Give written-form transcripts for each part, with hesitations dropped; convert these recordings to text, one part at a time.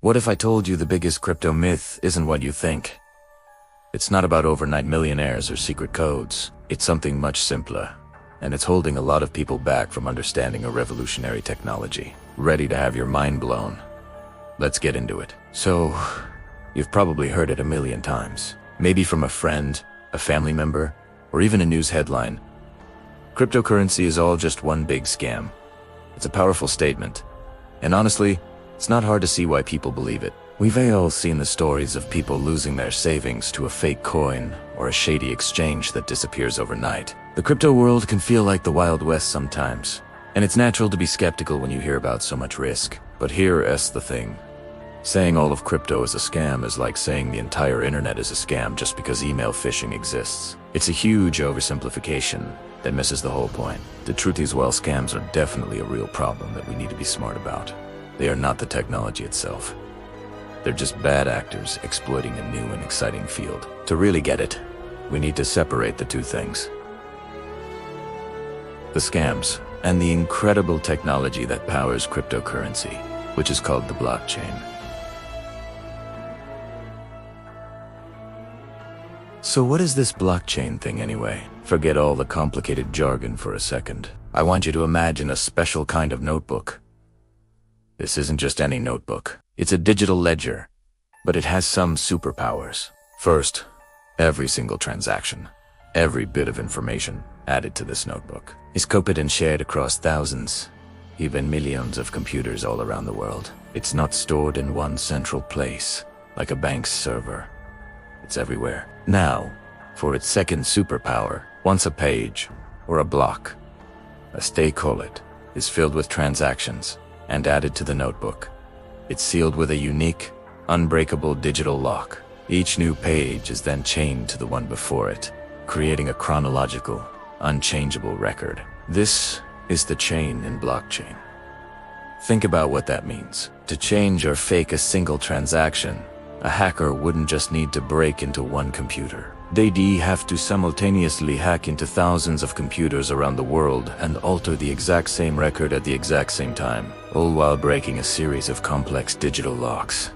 What if I told you the biggest crypto myth isn't what you think? It's not about overnight millionaires or secret codes. It's something much simpler, and it's holding a lot of people back from understanding a revolutionary technology. Ready to have your mind blown? Let's get into it. So, you've probably heard it a million times. Maybe from a friend, a family member, or even a news headline. Cryptocurrency is all just one big scam. It's a powerful statement, and honestly, it's not hard to see why people believe it. We've all seen the stories of people losing their savings to a fake coin or a shady exchange that disappears overnight. The crypto world can feel like the Wild West sometimes, and it's natural to be skeptical when you hear about so much risk. But here's the thing. Saying all of crypto is a scam is like saying the entire internet is a scam just because email phishing exists. It's a huge oversimplification that misses the whole point. The truth is, while scams are definitely a real problem that we need to be smart about, they are not the technology itself. They're just bad actors exploiting a new and exciting field. To really get it, we need to separate the two things: the scams and the incredible technology that powers cryptocurrency, which is called the blockchain. So what is this blockchain thing anyway? Forget all the complicated jargon for a second. I want you to imagine a special kind of notebook. This isn't just any notebook. It's a digital ledger, but it has some superpowers. First, every single transaction, every bit of information added to this notebook is copied and shared across thousands, even millions of computers all around the world. It's not stored in one central place, like a bank's server. It's everywhere. Now, for its second superpower, once a page, or a block, as they call it, is filled with transactions and added to the notebook, it's sealed with a unique, unbreakable digital lock. Each new page is then chained to the one before it, creating a chronological, unchangeable record. This is the chain in blockchain. Think about what that means. To change or fake a single transaction, a hacker wouldn't just need to break into one computer. They'd have to simultaneously hack into thousands of computers around the world and alter the exact same record at the exact same time, all while breaking a series of complex digital locks.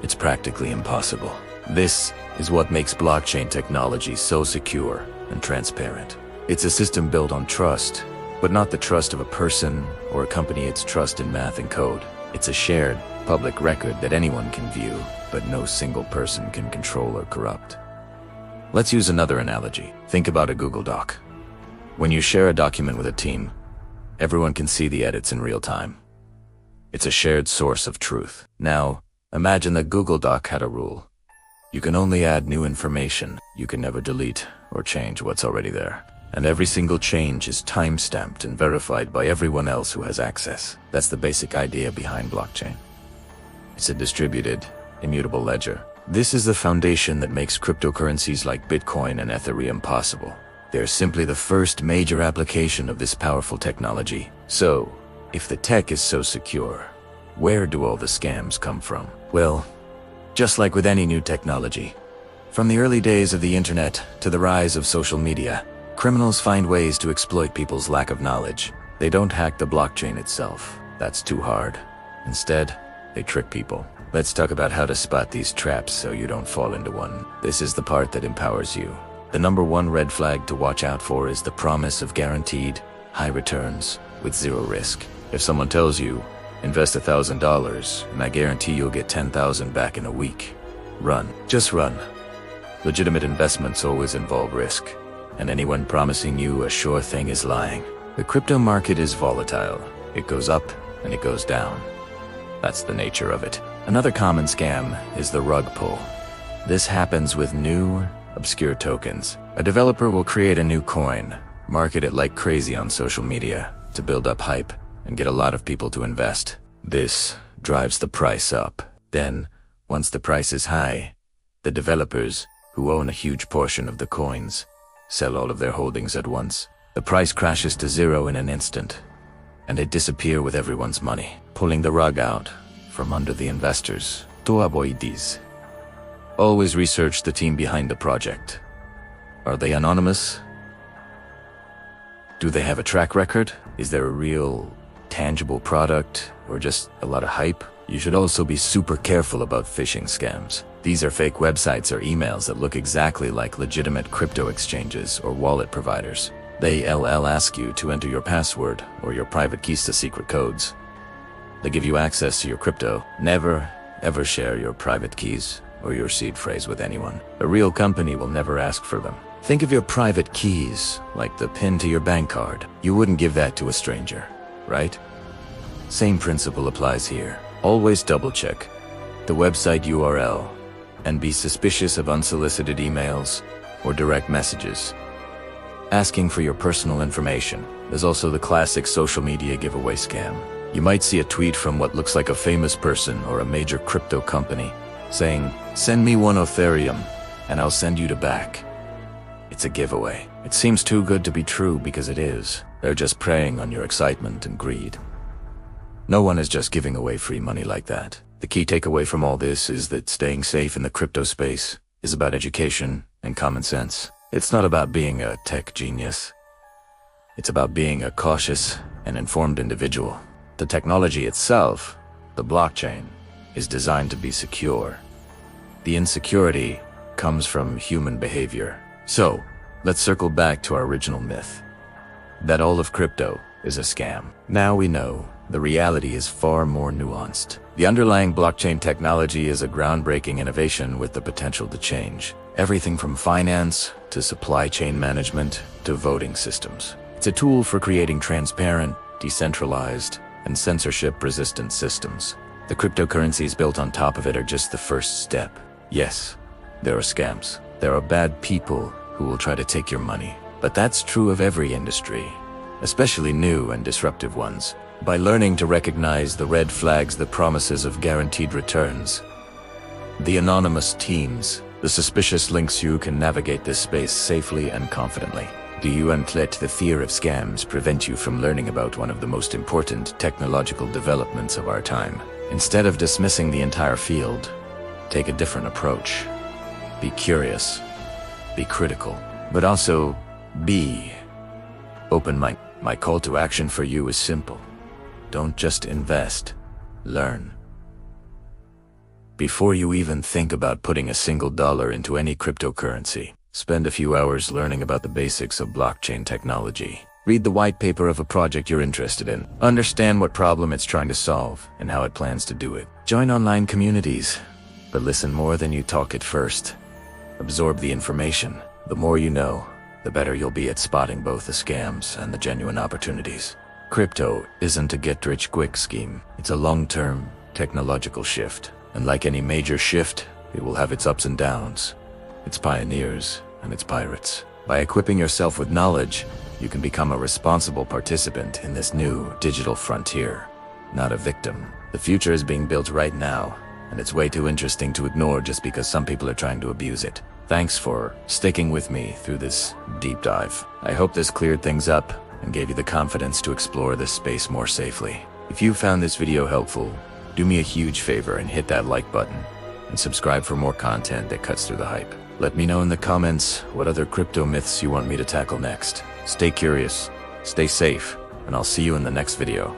It's practically impossible. This is what makes blockchain technology so secure and transparent. It's a system built on trust, but not the trust of a person or a company. It's trust in math and code. It's a shared, public record that anyone can view, but no single person can control or corrupt. Let's use another analogy. Think about a Google Doc. When you share a document with a team, everyone can see the edits in real time. It's a shared source of truth. Now, imagine that Google Doc had a rule. You can only add new information. You can never delete or change what's already there. And every single change is time-stamped and verified by everyone else who has access. That's the basic idea behind blockchain. It's a distributed, immutable ledger. This is the foundation that makes cryptocurrencies like Bitcoin and Ethereum possible. They're simply the first major application of this powerful technology. So, if the tech is so secure, where do all the scams come from? Well, just like with any new technology, from the early days of the internet to the rise of social media, criminals find ways to exploit people's lack of knowledge. They don't hack the blockchain itself. That's too hard. Instead, they trick people. Let's talk about how to spot these traps so you don't fall into one. This is the part that empowers you. The number one red flag to watch out for is the promise of guaranteed high returns with zero risk. If someone tells you, invest $1,000 and I guarantee you'll get 10,000 back in a week, run. Just run. Legitimate investments always involve risk, and anyone promising you a sure thing is lying. The crypto market is volatile. It goes up and it goes down. That's the nature of it. Another common scam is the rug pull. This happens with new, obscure tokens. A developer will create a new coin, market it like crazy on social media to build up hype and get a lot of people to invest. This drives the price up. Then, once the price is high, the developers, who own a huge portion of the coins, sell all of their holdings at once. The price crashes to zero in an instant, and they disappear with everyone's money, pulling the rug out from under the investors. To avoid these, always research the team behind the project. Are they anonymous? Do they have a track record? Is there a real, tangible product, or just a lot of hype? You should also be super careful about phishing scams. These are fake websites or emails that look exactly like legitimate crypto exchanges or wallet providers. They ask you to enter your password or your private keys to secret codes. They give you access to your crypto. Never, ever share your private keys or your seed phrase with anyone. A real company will never ask for them. Think of your private keys like the PIN to your bank card. You wouldn't give that to a stranger, right? Same principle applies here. Always double-check the website URL and be suspicious of unsolicited emails or direct messages asking for your personal information. There's also the classic social media giveaway scam. You might see a tweet from what looks like a famous person or a major crypto company saying, "Send me 1 Ethereum and I'll send you to back." It's a giveaway. It seems too good to be true because it is. They're just preying on your excitement and greed. No one is just giving away free money like that. The key takeaway from all this is that staying safe in the crypto space is about education and common sense. It's not about being a tech genius. It's about being a cautious and informed individual. The technology itself, the blockchain, is designed to be secure. The insecurity comes from human behavior. So, let's circle back to our original myth, that all of crypto is a scam. Now we know the reality is far more nuanced. The underlying blockchain technology is a groundbreaking innovation with the potential to change everything from finance to supply chain management to voting systems. It's a tool for creating transparent, decentralized, and censorship-resistant systems. The cryptocurrencies built on top of it are just the first step. Yes, there are scams. There are bad people who will try to take your money. But that's true of every industry, especially new and disruptive ones. By learning to recognize the red flags, the promises of guaranteed returns, the anonymous teams, the suspicious links, you can navigate this space safely and confidently. Do you and let the fear of scams prevent you from learning about one of the most important technological developments of our time? Instead of dismissing the entire field, take a different approach. Be curious, be critical, but also be open-minded. My call to action for you is simple. Don't just invest, learn. Before you even think about putting a single dollar into any cryptocurrency, spend a few hours learning about the basics of blockchain technology. Read the white paper of a project you're interested in. Understand what problem it's trying to solve and how it plans to do it. Join online communities, but listen more than you talk at first. Absorb the information. The more you know, the better you'll be at spotting both the scams and the genuine opportunities. Crypto isn't a get-rich-quick scheme. It's a long-term technological shift. And like any major shift, it will have its ups and downs, its pioneers and its pirates. By equipping yourself with knowledge, you can become a responsible participant in this new digital frontier, not a victim. The future is being built right now, and it's way too interesting to ignore just because some people are trying to abuse it. Thanks for sticking with me through this deep dive. I hope this cleared things up and gave you the confidence to explore this space more safely. If you found this video helpful, do me a huge favor and hit that like button and subscribe for more content that cuts through the hype. Let me know in the comments what other crypto myths you want me to tackle next. Stay curious, stay safe, and I'll see you in the next video.